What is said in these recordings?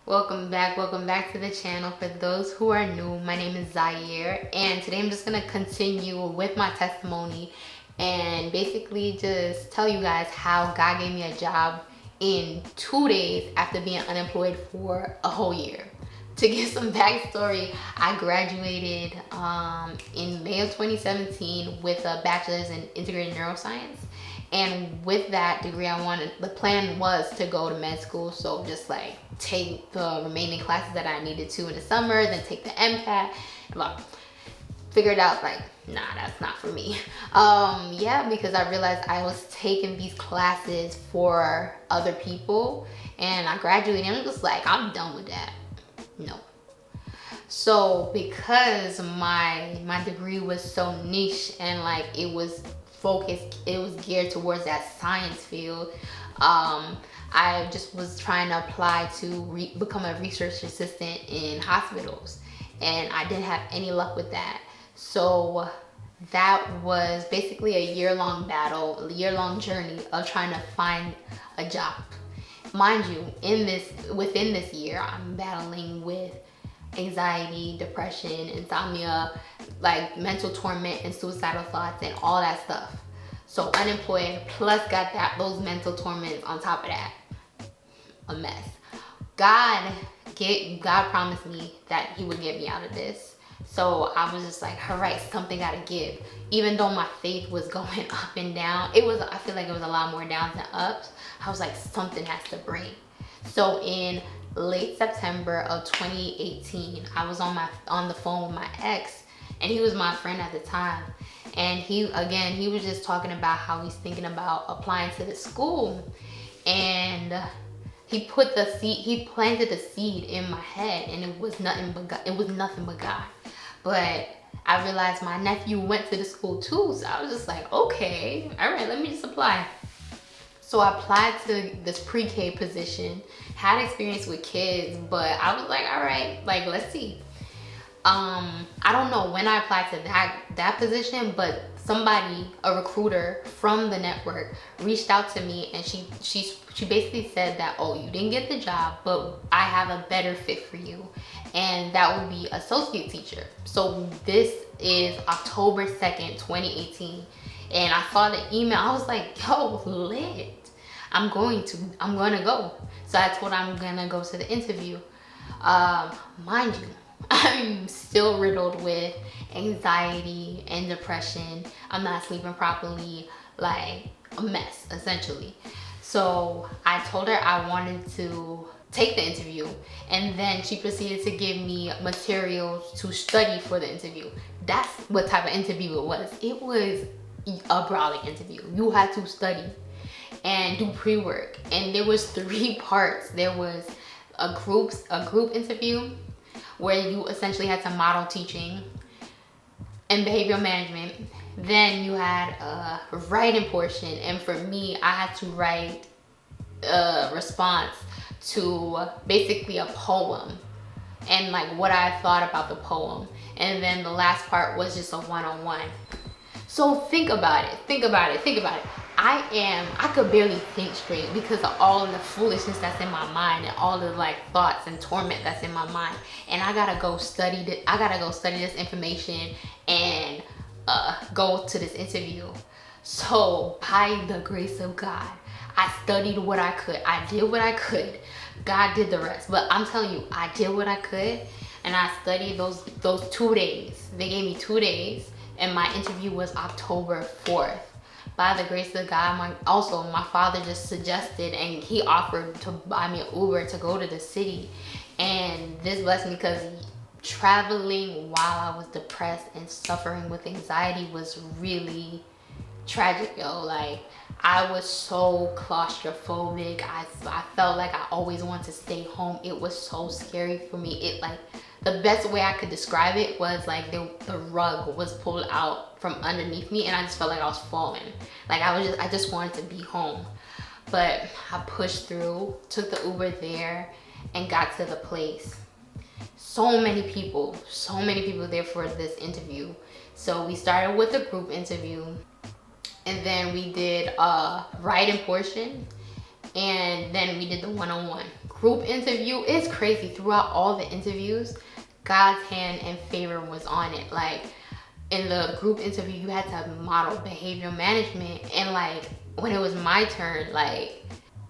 Welcome back to the channel. For those who are new, my name is Zaire, and today I'm just gonna continue with my testimony and basically just tell you guys how God gave me a job in 2 days after being unemployed for a whole year. To give some backstory, I graduated in May of 2017 with a bachelor's in integrated neuroscience. And with that degree, the plan was to go to med school. So just like take the remaining classes that I needed to in the summer, then take the MCAT. Well, figured out like, nah, that's not for me. Yeah, because I realized I was taking these classes for other people, and I graduated and I was just like, I'm done with that. No. So because my degree was so niche and like it was focused, it was geared towards that science field, I just was trying to apply to become a research assistant in hospitals, and I didn't have any luck with that. So that was basically a year-long battle, a year-long journey of trying to find a job. Mind you, within this year, I'm battling with anxiety, depression, insomnia, like mental torment and suicidal thoughts and all that stuff. So unemployed, plus got those mental torments on top of that. A mess. God promised me that he would get me out of this. So I was just like, all right, something gotta give. Even though my faith was going up and down, I feel like it was a lot more downs than ups. I was like, something has to break. So in late September of 2018, I was on the phone with my ex, and he was my friend at the time. And he was just talking about how he's thinking about applying to the school, and he planted the seed in my head, and it was nothing but God. But I realized my nephew went to the school too, so I was just like, okay, all right, let me just apply. So I applied to this pre-K position, had experience with kids, but I was like, all right, like, let's see. I don't know when I applied to that position, but a recruiter from the network, reached out to me, and she basically said that, oh, you didn't get the job, but I have a better fit for you, and that would be associate teacher. So this is October 2nd, 2018. And I saw the email. I was like, yo, lit. I'm gonna go. So I told her I'm gonna go to the interview. Mind you, I'm still riddled with anxiety and depression. I'm not sleeping properly, like a mess, essentially. So I told her I wanted to take the interview, and then she proceeded to give me materials to study for the interview. That's what type of interview it was. It was a Brownie interview. You had to study and do pre-work, and there was 3 parts. There was a group interview where you essentially had to model teaching and behavioral management. Then you had a writing portion, and for me, I had to write a response to basically a poem and like what I thought about the poem. And then the last part was just a one-on-one. So think about it. I could barely think straight because of all of the foolishness that's in my mind and all the like thoughts and torment that's in my mind. And I gotta go study this information and go to this interview. So by the grace of God, I studied what I could. I did what I could. God did the rest. But I'm telling you, I did what I could, and I studied those 2 days. They gave me 2 days. And my interview was October 4th. By the grace of God, my father just suggested, and he offered to buy me an Uber to go to the city. And this blessed me because traveling while I was depressed and suffering with anxiety was really tragic, yo. Like, I was so claustrophobic. I felt like I always wanted to stay home. It was so scary for me. The best way I could describe it was like the rug was pulled out from underneath me, and I just felt like I was falling. Like I just wanted to be home. But I pushed through, took the Uber there, and got to the place. So many people there for this interview. So we started with a group interview, and then we did a writing portion, and then we did the one-on-one. group interview, it's crazy. Throughout all the interviews, God's hand and favor was on it. Like in the group interview, you had to model behavioral management, and like when it was my turn, like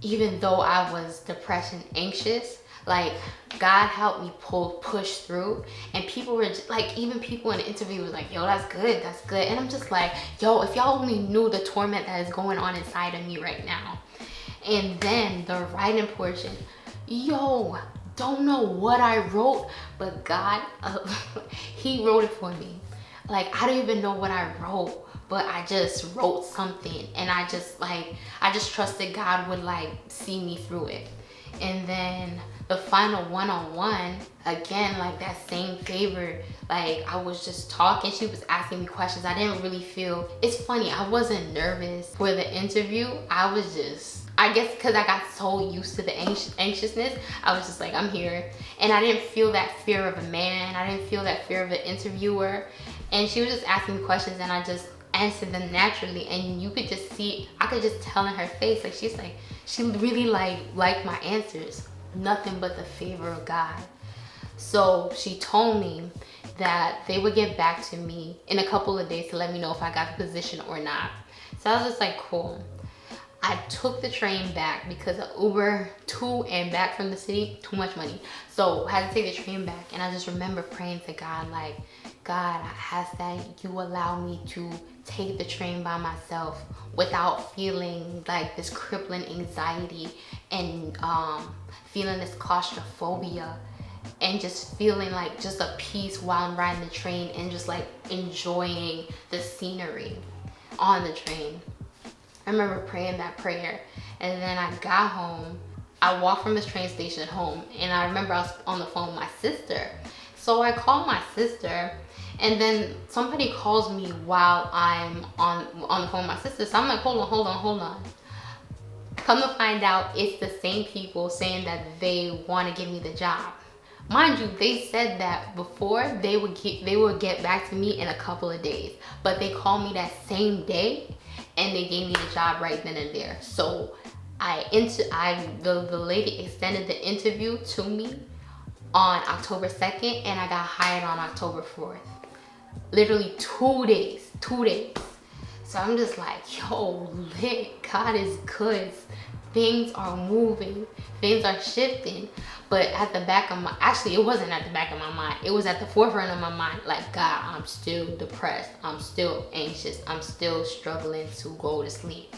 even though I was depressed and anxious, like God helped me push through. And people were just, like, even people in the interview was like, yo, that's good, and I'm just like, yo, if y'all only knew the torment that is going on inside of me right now. And then the writing portion, yo, don't know what I wrote, but God, he wrote it for me. Like, I don't even know what I wrote, but I just wrote something, and I just trusted God would like see me through it. And then the final one-on-one, again, like that same favor. Like, I was just talking, she was asking me questions. I didn't really feel, it's funny, I wasn't nervous for the interview. I was just, I guess because I got so used to the anxiousness, I was just like, I'm here. And I didn't feel that fear of a man. I didn't feel that fear of the interviewer. And she was just asking me questions, and I just answered them naturally. And you could just see, I could just tell in her face, like, she's like, she really liked my answers. Nothing but the favor of God. So she told me that they would get back to me in a couple of days to let me know if I got the position or not. So I was just like, cool. I took the train back because of Uber to and back from the city, too much money. So I had to take the train back, and I just remember praying to God, like, God, I ask that you allow me to take the train by myself without feeling like this crippling anxiety and feeling this claustrophobia, and just feeling like just a peace while I'm riding the train and just like enjoying the scenery on the train. I remember praying that prayer, and then I got home. I walked from this train station home, and I remember I was on the phone with my sister. So I called my sister, and then somebody calls me while I'm on the phone with my sister. So I'm like, hold on. Come to find out, it's the same people saying that they want to give me the job. Mind you, they said that before they would get back to me in a couple of days, but they called me that same day, and they gave me the job right then and there. So the lady extended the interview to me on October 2nd, and I got hired on October 4th. Literally 2 days. So I'm just like, yo, lit, God is good. Things are moving, things are shifting. But at the back of my, actually it wasn't at the back of my mind, it was at the forefront of my mind. Like, God, I'm still depressed, I'm still anxious, I'm still struggling to go to sleep.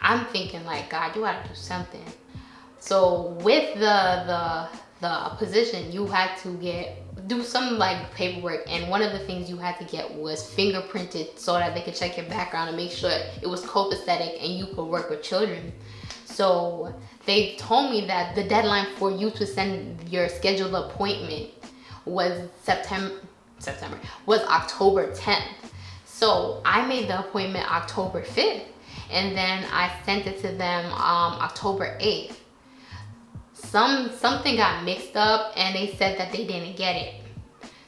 I'm thinking like, God, you gotta do something. So with the position, you had to do some like paperwork, and one of the things you had to get was fingerprinted so that they could check your background and make sure it was copacetic and you could work with children. So they told me that the deadline for you to send your scheduled appointment was October 10th. So I made the appointment October 5th, and then I sent it to them October 8th. Something got mixed up, and they said that they didn't get it.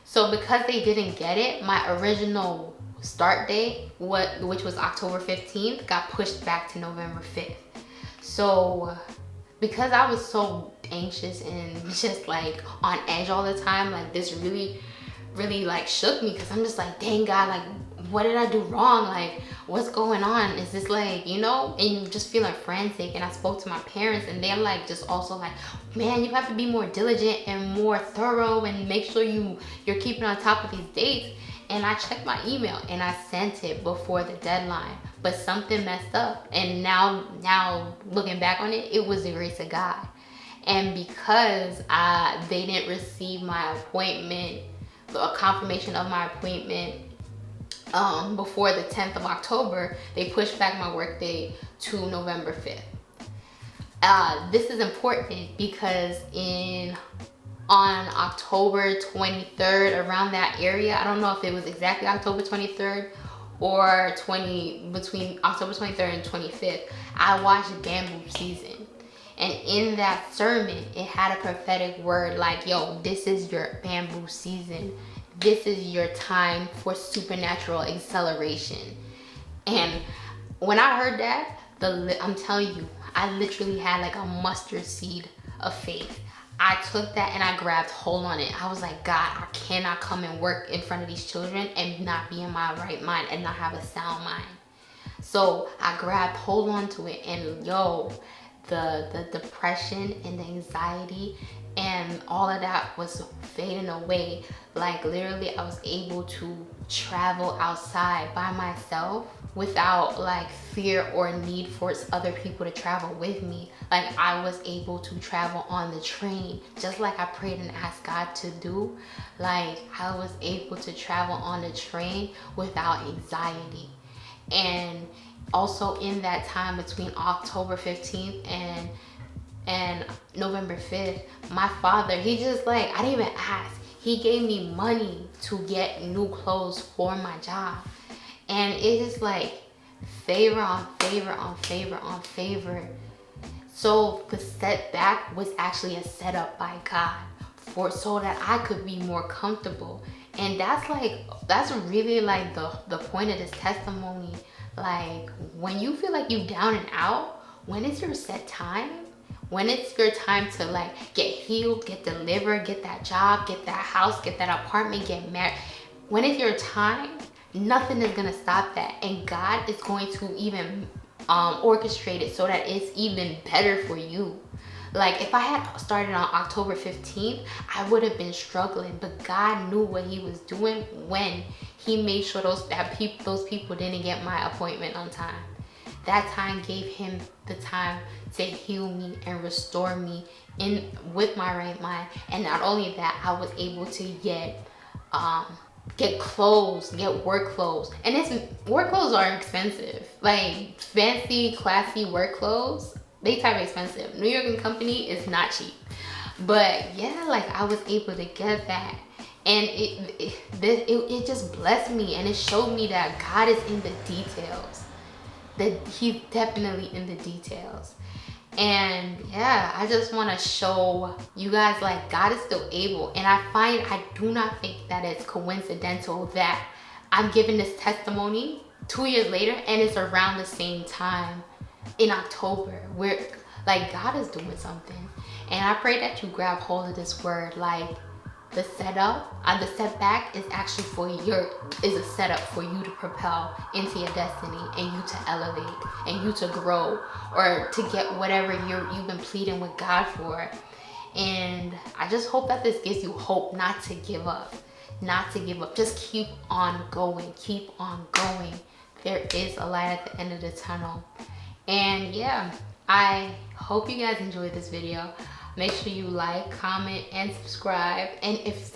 So because they didn't get it, my original start date, which was October 15th, got pushed back to November 5th. So because I was so anxious and just like on edge all the time, like this really like shook me, because I'm just like, dang, God, like what did I do wrong? Like, what's going on? Is this like, you know, and you just feeling frantic. And I spoke to my parents, and they're like, just also like, man, you have to be more diligent and more thorough and make sure you're keeping on top of these dates. And I checked my email, and I sent it before the deadline, but something messed up. And now looking back on it, it was the grace of God. And because they didn't receive my appointment, a confirmation of my appointment before the 10th of October, they pushed back my work day to November 5th. This is important because on October 23rd, around that area, I don't know if it was exactly October 23rd or between October 23rd and 25th, I watched Bamboo Season. And in that sermon, it had a prophetic word like, yo, this is your bamboo season. This is your time for supernatural acceleration. And when I heard that, I'm telling you, I literally had like a mustard seed of faith. I took that and I grabbed hold on it. I was like, God, I cannot come and work in front of these children and not be in my right mind and not have a sound mind. So I grabbed hold on to it, and yo, the depression and the anxiety and all of that was fading away. Like literally I was able to travel outside by myself without like fear or need for other people to travel with me. Like I was able to travel on the train just like I prayed and asked God to do. Like I was able to travel on the train without anxiety. And also in that time between October 15th and November 5th, my father, he just like, I didn't even ask. He gave me money to get new clothes for my job. And it is like favor on favor on favor on favor. So the setback was actually a setup by God for so that I could be more comfortable. And that's really like the point of this testimony. Like when you feel like you down and out, when it's your set time, when it's your time to like get healed, get delivered, get that job, get that house, get that apartment, get married, when it's your time, nothing is gonna stop that. And God is going to even orchestrate it so that it's even better for you. Like if I had started on October 15th, I would have been struggling, but God knew what he was doing when he made sure those people didn't get my appointment on time. That time gave him the time to heal me and restore me with my right mind. And not only that, I was able to get clothes, get work clothes. And work clothes are expensive. Like fancy, classy work clothes, they type expensive. New York and Company is not cheap. But yeah, like I was able to get that. And it just blessed me, and it showed me that God is in the details. That he's definitely in the details. And yeah, I just want to show you guys like God is still able. And I do not think that it's coincidental that I'm giving this testimony 2 years later and it's around the same time in October, where like God is doing something. And I pray that you grab hold of this word. Like the setback is actually is a setup for you to propel into your destiny, and you to elevate, and you to grow, or to get whatever you've been pleading with God for. And I just hope that this gives you hope not to give up. Just keep on going. There is a light at the end of the tunnel. And yeah, I hope you guys enjoyed this video. Make sure you like, comment, and subscribe. And if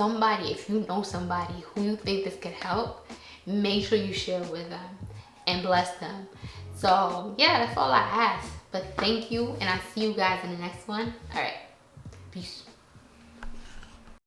you know somebody who you think this could help, make sure you share with them and bless them. So yeah, that's all I ask. But thank you, and I'll see you guys in the next one. All right, peace.